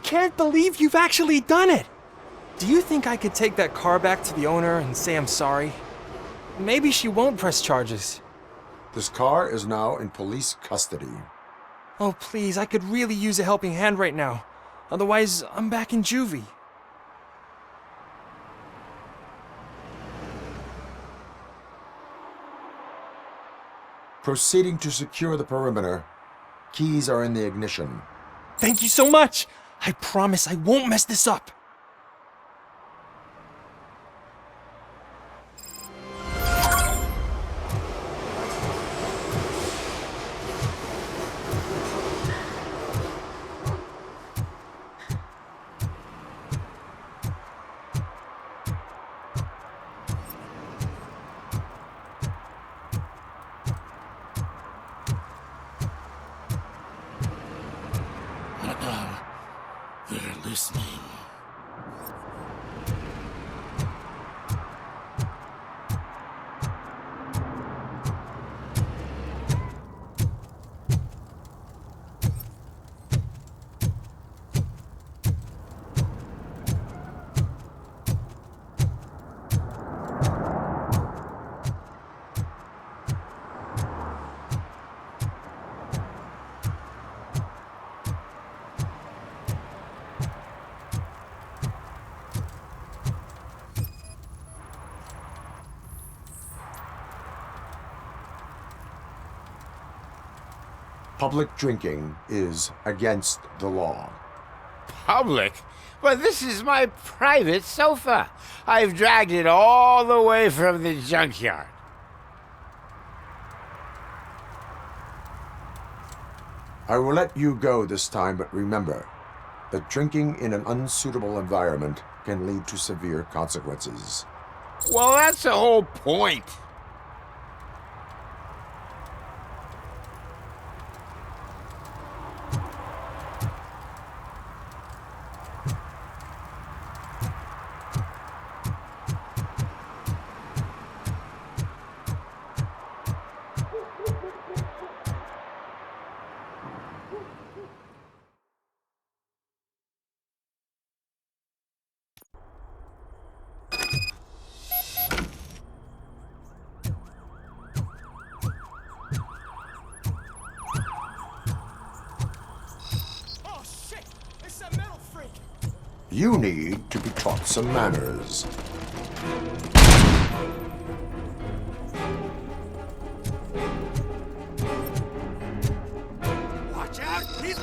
can't believe you've actually done it! Do you think I could take that car back to the owner and say I'm sorry? Maybe she won't press charges. This car is now in police custody. Oh, please, I could really use a helping hand right now. Otherwise, I'm back in juvie. Proceeding to secure the perimeter. Keys are in the ignition. Thank you so much! I promise I won't mess this up. They're listening. Public drinking is against the law. Public? But this is my private sofa. I've dragged it all the way from the junkyard. I will let you go this time, but remember that drinking in an unsuitable environment can lead to severe consequences. Well, that's the whole point. You need to be taught some manners. Watch out! He's...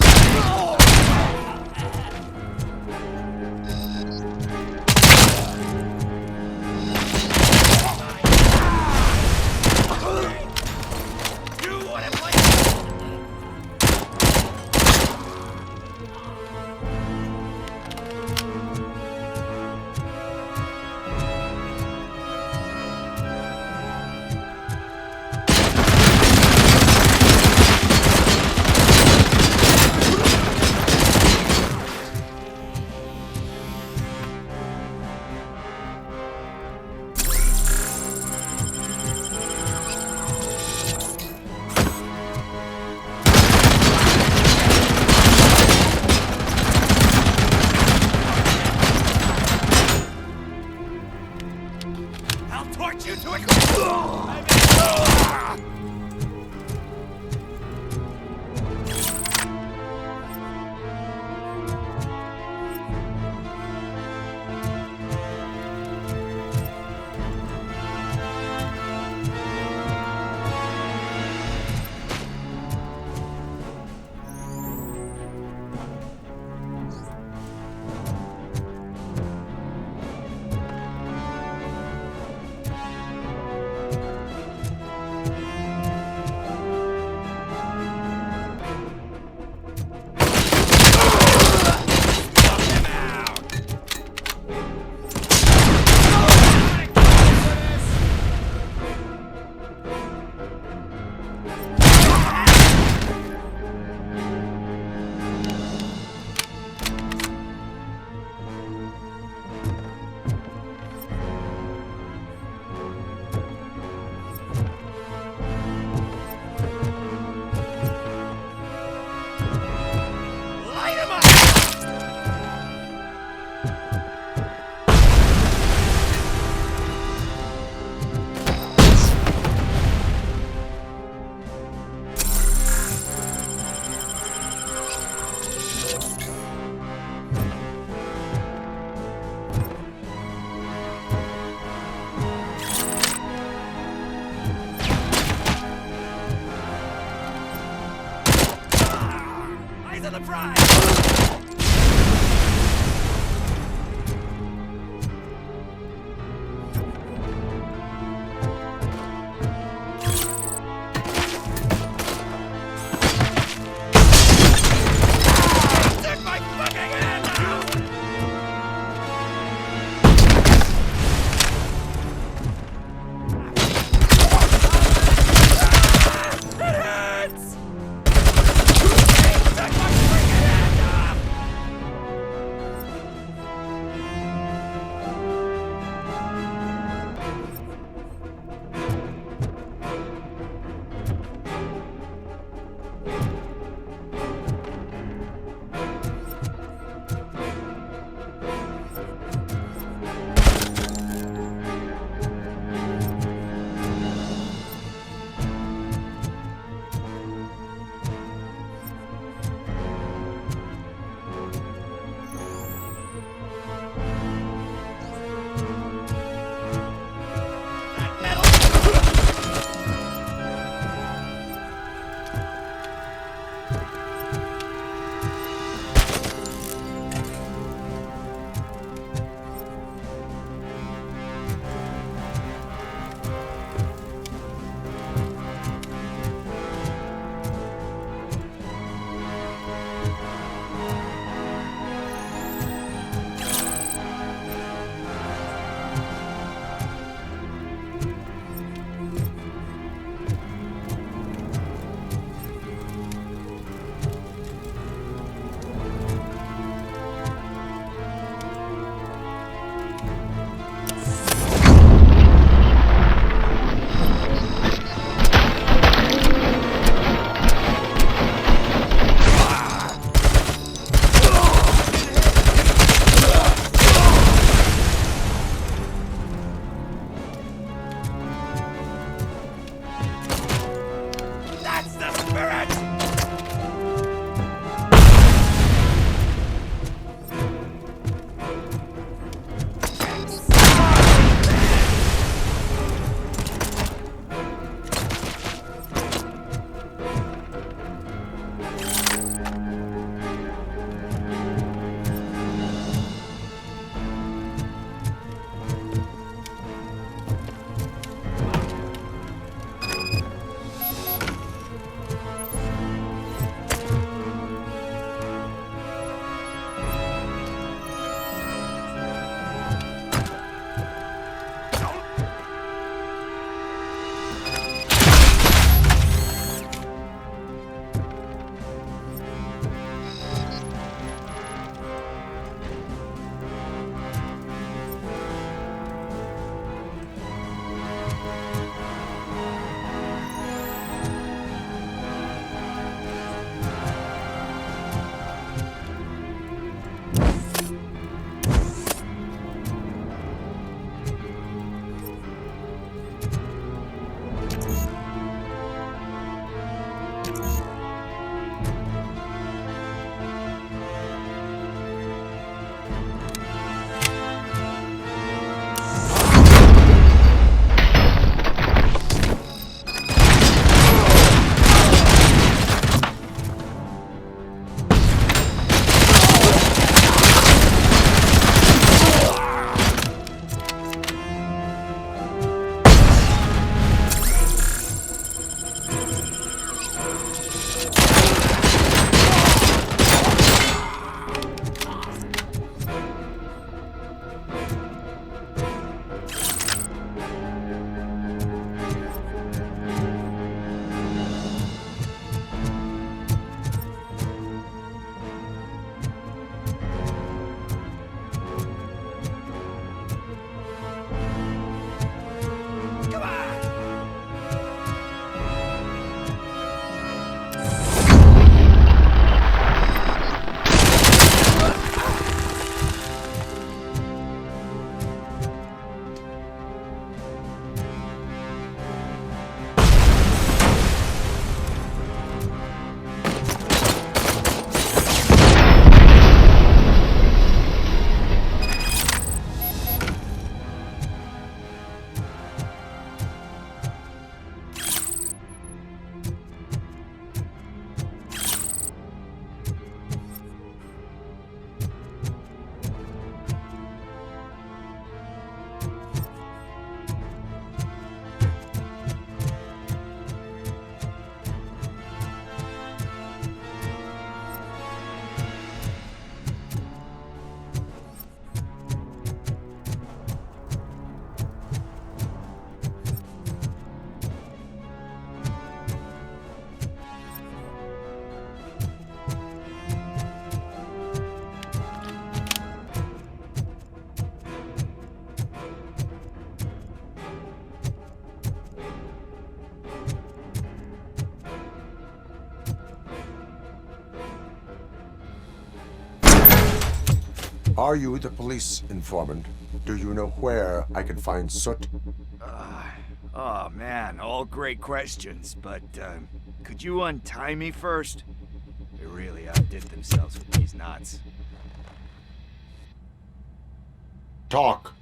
the prize! Take my fucking hand out! It hurts! Take my freaking hand out! Are you the police informant? Do you know where I can find Soot? Oh man, all great questions, but could you untie me first? They really outdid themselves with these knots. Talk.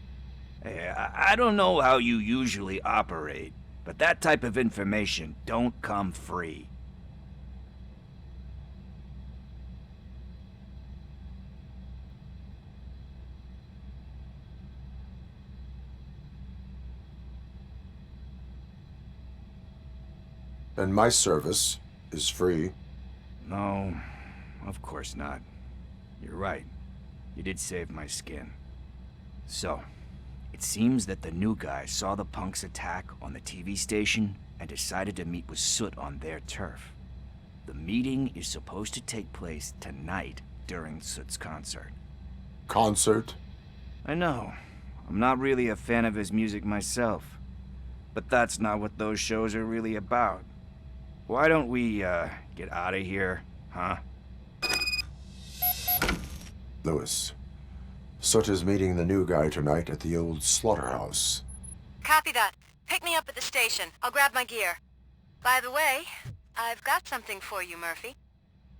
Hey, I don't know how you usually operate, but that type of information don't come free. And my service is free. No, of course not. You're right. You did save my skin. So, it seems that the new guy saw the punks attack on the TV station and decided to meet with Soot on their turf. The meeting is supposed to take place tonight during Soot's concert. Concert? I know. I'm not really a fan of his music myself. But that's not what those shows are really about. Why don't we, get out of here, huh? Lewis. Soot is meeting the new guy tonight at the old slaughterhouse. Copy that. Pick me up at the station. I'll grab my gear. By the way, I've got something for you, Murphy.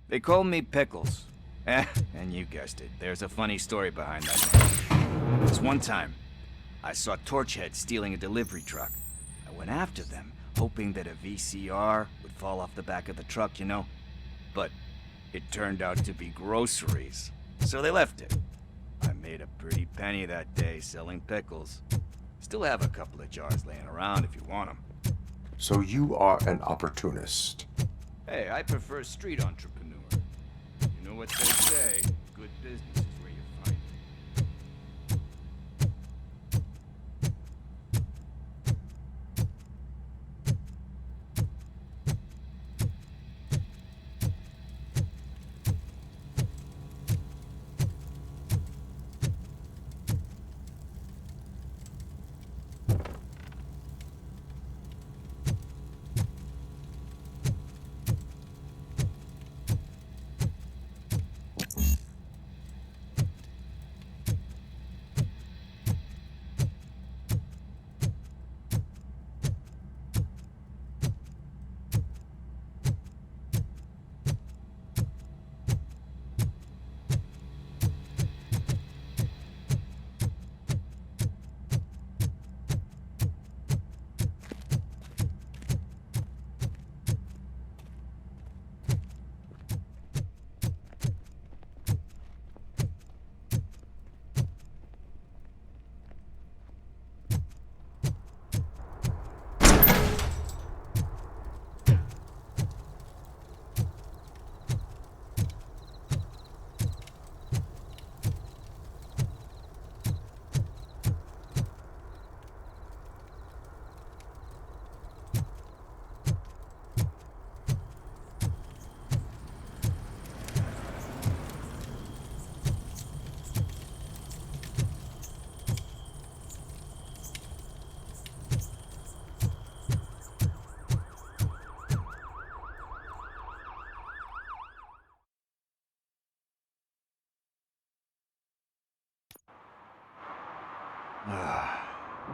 They call me Pickles. And you guessed it, there's a funny story behind that name. This one time, I saw Torchhead stealing a delivery truck. I went after them, hoping that a VCR would fall off the back of the truck, you know? But it turned out to be groceries, so they left it. I made a pretty penny that day selling pickles. Still have a couple of jars laying around if you want them. So you are an opportunist. Hey, I prefer street entrepreneur. You know what they say, good business is where you find it.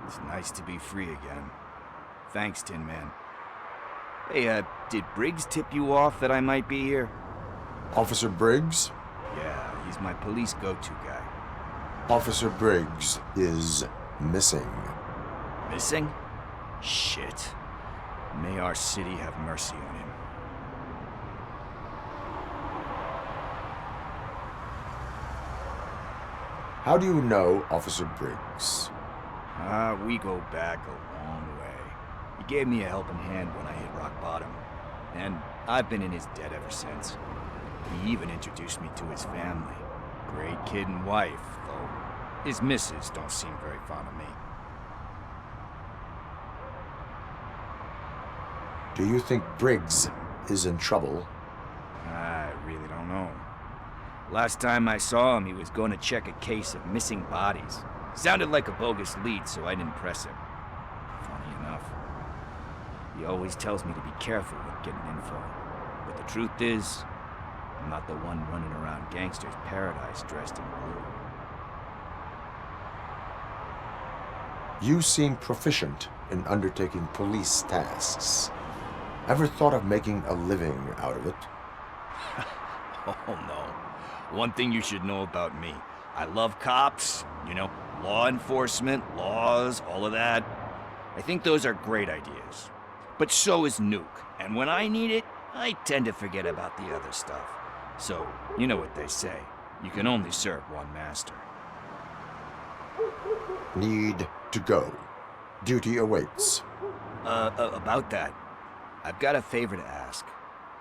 It's nice to be free again. Thanks, Tin Man. Hey, did Briggs tip you off that I might be here? Officer Briggs? Yeah, he's my police go-to guy. Officer Briggs is missing. Missing? Shit. May our city have mercy on him. How do you know Officer Briggs? We go back a long way. He gave me a helping hand when I hit rock bottom. And I've been in his debt ever since. He even introduced me to his family. Great kid and wife, though his missus don't seem very fond of me. Do you think Briggs is in trouble? I really don't know. Last time I saw him, he was going to check a case of missing bodies. Sounded like a bogus lead, so I didn't press him. Funny enough. He always tells me to be careful with getting info. But the truth is, I'm not the one running around Gangster's Paradise dressed in blue. You seem proficient in undertaking police tasks. Ever thought of making a living out of it? Oh no. One thing you should know about me. I love cops, you know, law enforcement, laws, all of that. I think those are great ideas. But so is Nuke, and when I need it, I tend to forget about the other stuff. So, you know what they say. You can only serve one master. Need to go. Duty awaits. About that. I've got a favor to ask.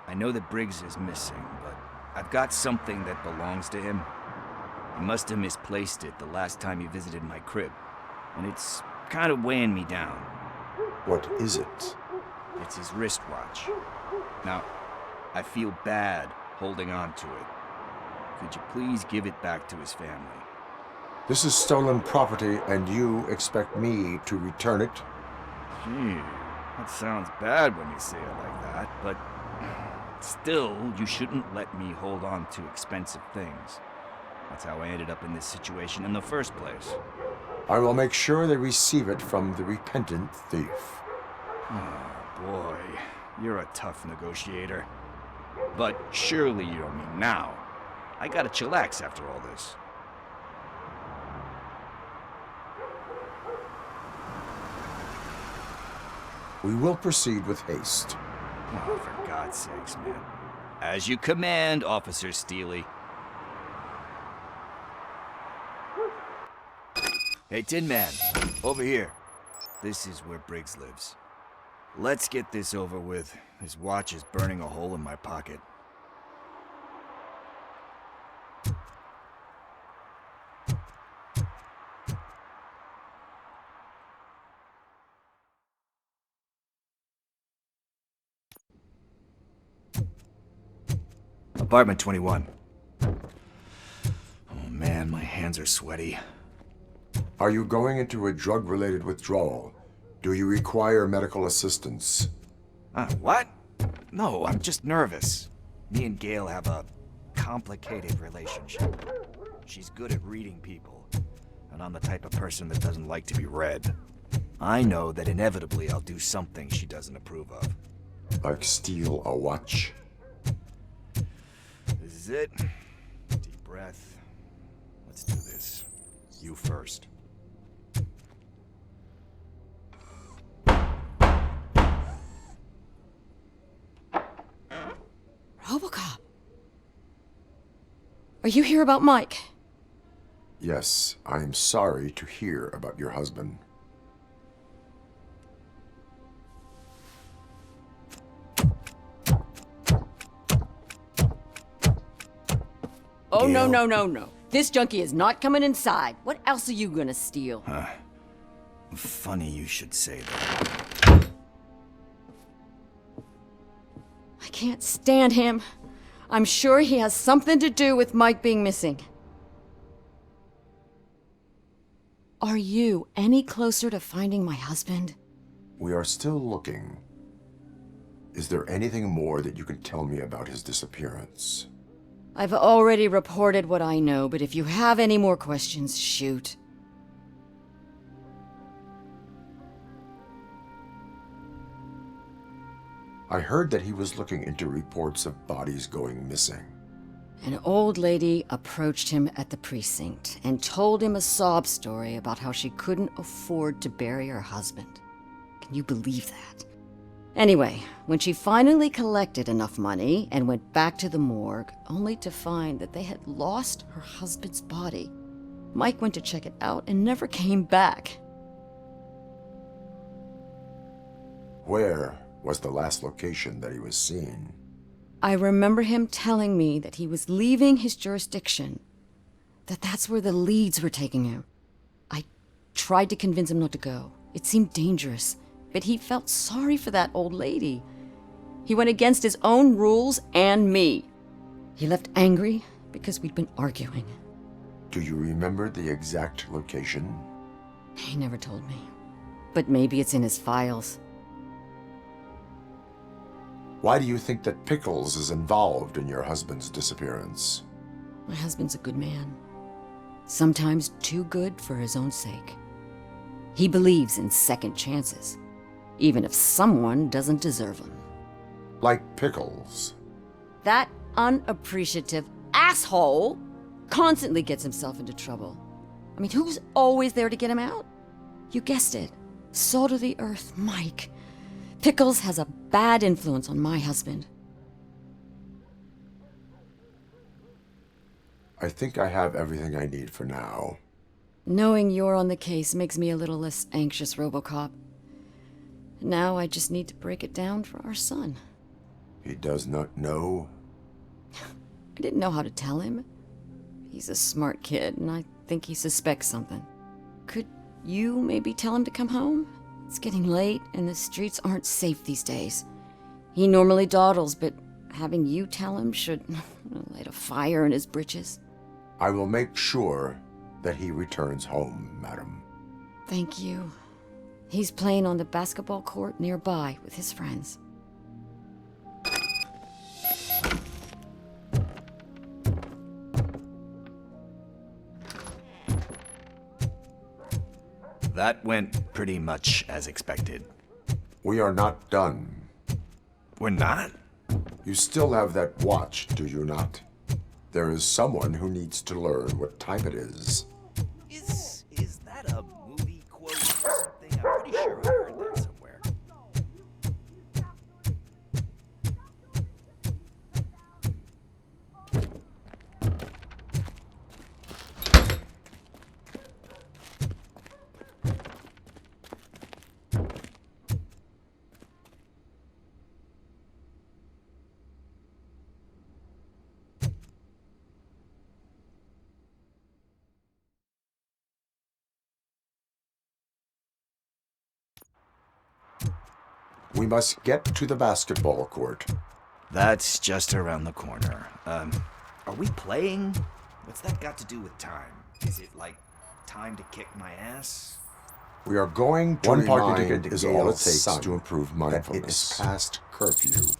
I know that Briggs is missing, but I've got something that belongs to him. He must have misplaced it the last time he visited my crib, and it's kind of weighing me down. What is it? It's his wristwatch. Now, I feel bad holding on to it. Could you please give it back to his family? This is stolen property, and you expect me to return it? Gee, that sounds bad when you say it like that, but still, you shouldn't let me hold on to expensive things. That's how I ended up in this situation in the first place. I will make sure they receive it from the repentant thief. Oh, boy. You're a tough negotiator. But surely you don't mean now. I gotta chillax after all this. We will proceed with haste. Oh, for God's sakes, man. As you command, Officer Steely. Hey, Tin Man, over here. This is where Briggs lives. Let's get this over with. His watch is burning a hole in my pocket. Apartment 21. Oh man, my hands are sweaty. Are you going into a drug-related withdrawal? Do you require medical assistance? What? No, I'm just nervous. Me and Gail have a complicated relationship. She's good at reading people, and I'm the type of person that doesn't like to be read. I know that inevitably I'll do something she doesn't approve of. Like steal a watch? This is it. Deep breath. Let's do this. You first. RoboCop. Are you here about Mike? Yes, I am sorry to hear about your husband. Oh, Gail? no. This junkie is not coming inside. What else are you gonna steal? Funny you should say that. I can't stand him. I'm sure he has something to do with Mike being missing. Are you any closer to finding my husband? We are still looking. Is there anything more that you can tell me about his disappearance? I've already reported what I know, but if you have any more questions, shoot. I heard that he was looking into reports of bodies going missing. An old lady approached him at the precinct and told him a sob story about how she couldn't afford to bury her husband. Can you believe that? Anyway, when she finally collected enough money and went back to the morgue, only to find that they had lost her husband's body, Mike went to check it out and never came back. Where was the last location that he was seen? I remember him telling me that he was leaving his jurisdiction, that's where the leads were taking him. I tried to convince him not to go. It seemed dangerous, but he felt sorry for that old lady. He went against his own rules and me. He left angry because we'd been arguing. Do you remember the exact location? He never told me, but maybe it's in his files. Why do you think that Pickles is involved in your husband's disappearance? My husband's a good man. Sometimes too good for his own sake. He believes in second chances, even if someone doesn't deserve them. Like Pickles. That unappreciative asshole constantly gets himself into trouble. I mean, who's always there to get him out? You guessed it. Salt of the earth, Mike. Pickles has a bad influence on my husband. I think I have everything I need for now. Knowing you're on the case makes me a little less anxious, RoboCop. Now I just need to break it down for our son. He does not know. I didn't know how to tell him. He's a smart kid, and I think he suspects something. Could you maybe tell him to come home? It's getting late, and the streets aren't safe these days. He normally dawdles, but having you tell him should light a fire in his britches. I will make sure that he returns home, madam. Thank you. He's playing on the basketball court nearby with his friends. That went pretty much as expected. We are not done. We're not? You still have that watch, do you not? There is someone who needs to learn what time it is. Is that a movie quote or something? I'm pretty sure I heard that somewhere. We must get to the basketball court. That's just around the corner. Are we playing? What's that got to do with time? Is it like time to kick my ass? We are going to One parking remind ticket is Gail's all it takes son to improve that mindfulness. it is past curfew.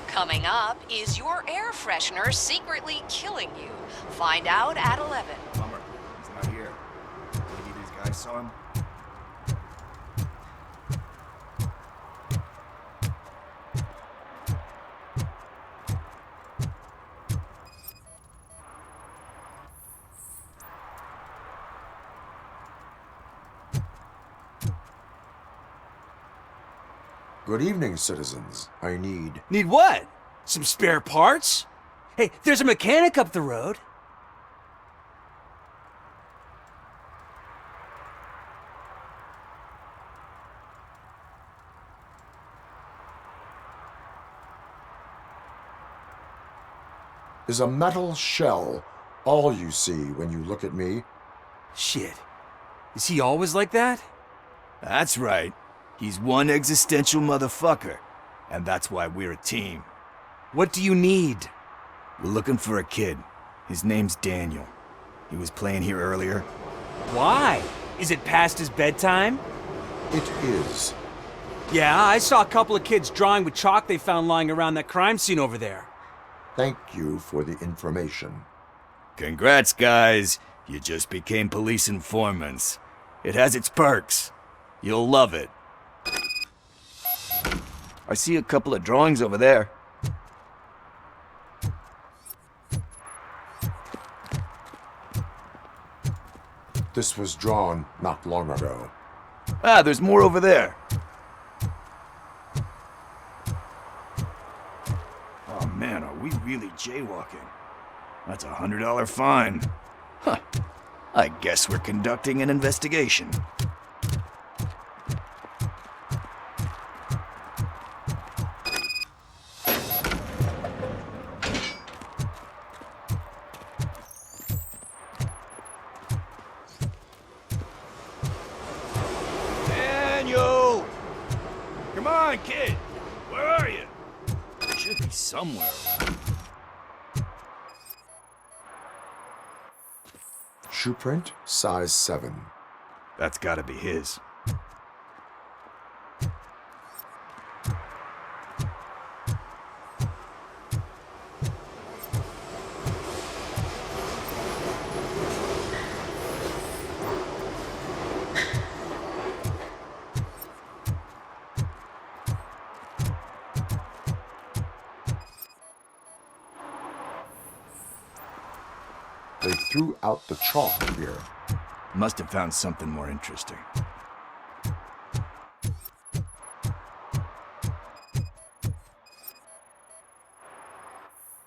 Coming up, is your air freshener secretly killing you? Find out at 11. Bummer. He's not here. Maybe these guys saw him. Good evening, citizens. I need... Need what? Some spare parts? Hey, there's a mechanic up the road. Is a metal shell all you see when you look at me? Shit. Is he always like that? That's right. He's one existential motherfucker. And that's why we're a team. What do you need? We're looking for a kid. His name's Daniel. He was playing here earlier. Why? Is it past his bedtime? It is. Yeah, I saw a couple of kids drawing with chalk they found lying around that crime scene over there. Thank you for the information. Congrats, guys. You just became police informants. It has its perks. You'll love it. I see a couple of drawings over there. This was drawn not long ago. Ah, there's more over there. Oh man, are we really jaywalking? That's a $100 fine. Huh. I guess we're conducting an investigation. Daniel! Come on, kid! Where are you? You should be somewhere around. Shoe print, size 7. That's gotta be his. They threw out the chalk here. Must have found something more interesting.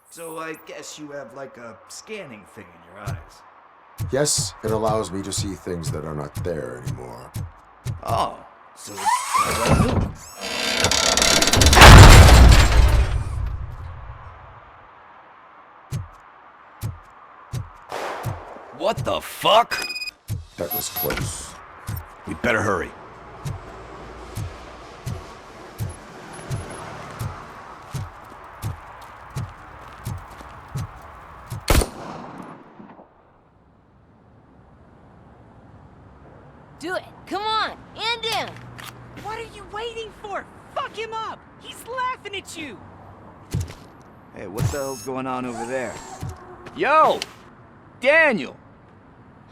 So I guess you have like a scanning thing in your eyes. Yes, it allows me to see things that are not there anymore. Oh, so it's kind of new. What the fuck? That was close. We better hurry. Do it. Come on. And down. What are you waiting for? Fuck him up. He's laughing at you. Hey, what the hell's going on over there? Yo! Daniel!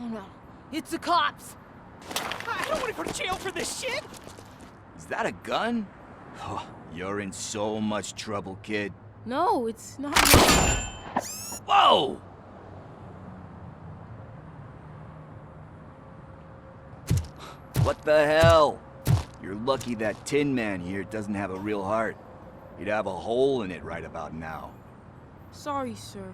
Oh no. It's the cops. I don't want to go to jail for this shit. Is that a gun? Oh, you're in so much trouble, kid. No, it's not. Whoa! What the hell? You're lucky that Tin Man here doesn't have a real heart. He'd have a hole in it right about now. Sorry, sir.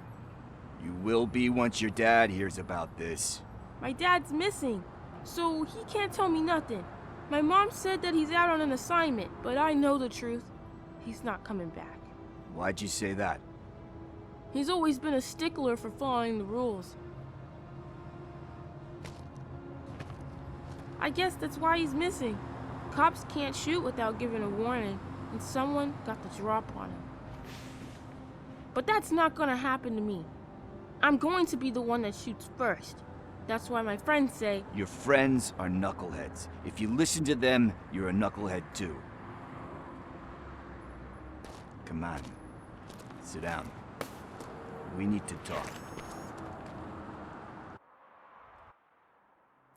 You will be once your dad hears about this. My dad's missing, so he can't tell me nothing. My mom said that he's out on an assignment, but I know the truth. He's not coming back. Why'd you say that? He's always been a stickler for following the rules. I guess that's why he's missing. Cops can't shoot without giving a warning, and someone got the drop on him. But that's not gonna happen to me. I'm going to be the one that shoots first. That's why my friends say... Your friends are knuckleheads. If you listen to them, you're a knucklehead too. Come on. Sit down. We need to talk.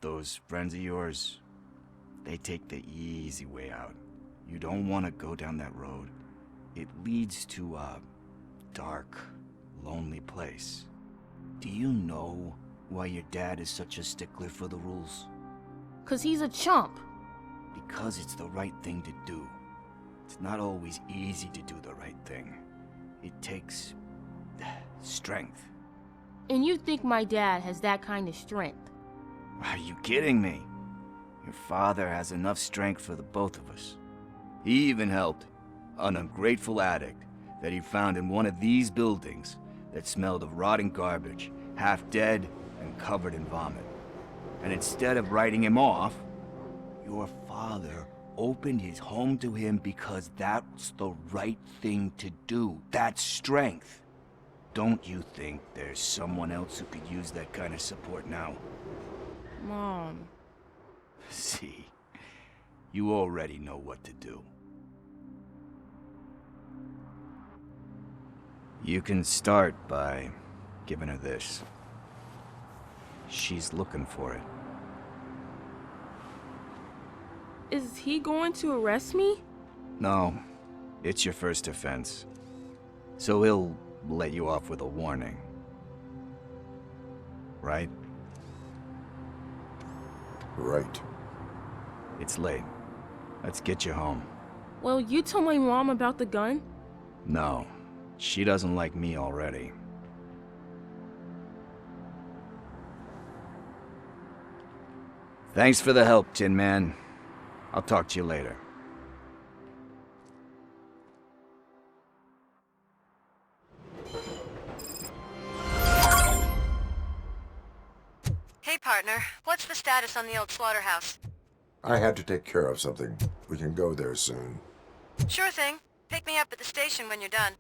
Those friends of yours, they take the easy way out. You don't want to go down that road. It leads to a dark, lonely place. Do you know why your dad is such a stickler for the rules? 'Cause he's a chump. Because it's the right thing to do. It's not always easy to do the right thing. It takes strength. And you think my dad has that kind of strength? Are you kidding me? Your father has enough strength for the both of us. He even helped an ungrateful addict that he found in one of these buildings that smelled of rotting garbage, half dead and covered in vomit. And instead of writing him off, your father opened his home to him because that's the right thing to do. That's strength. Don't you think there's someone else who could use that kind of support now? Mom. See, you already know what to do. You can start by giving her this. She's looking for it. Is he going to arrest me? No, it's your first offense. So he'll let you off with a warning. Right? Right. It's late. Let's get you home. Well, you told my mom about the gun? No, she doesn't like me already. Thanks for the help, Tin Man. I'll talk to you later. Hey, partner. What's the status on the old slaughterhouse? I had to take care of something. We can go there soon. Sure thing. Pick me up at the station when you're done.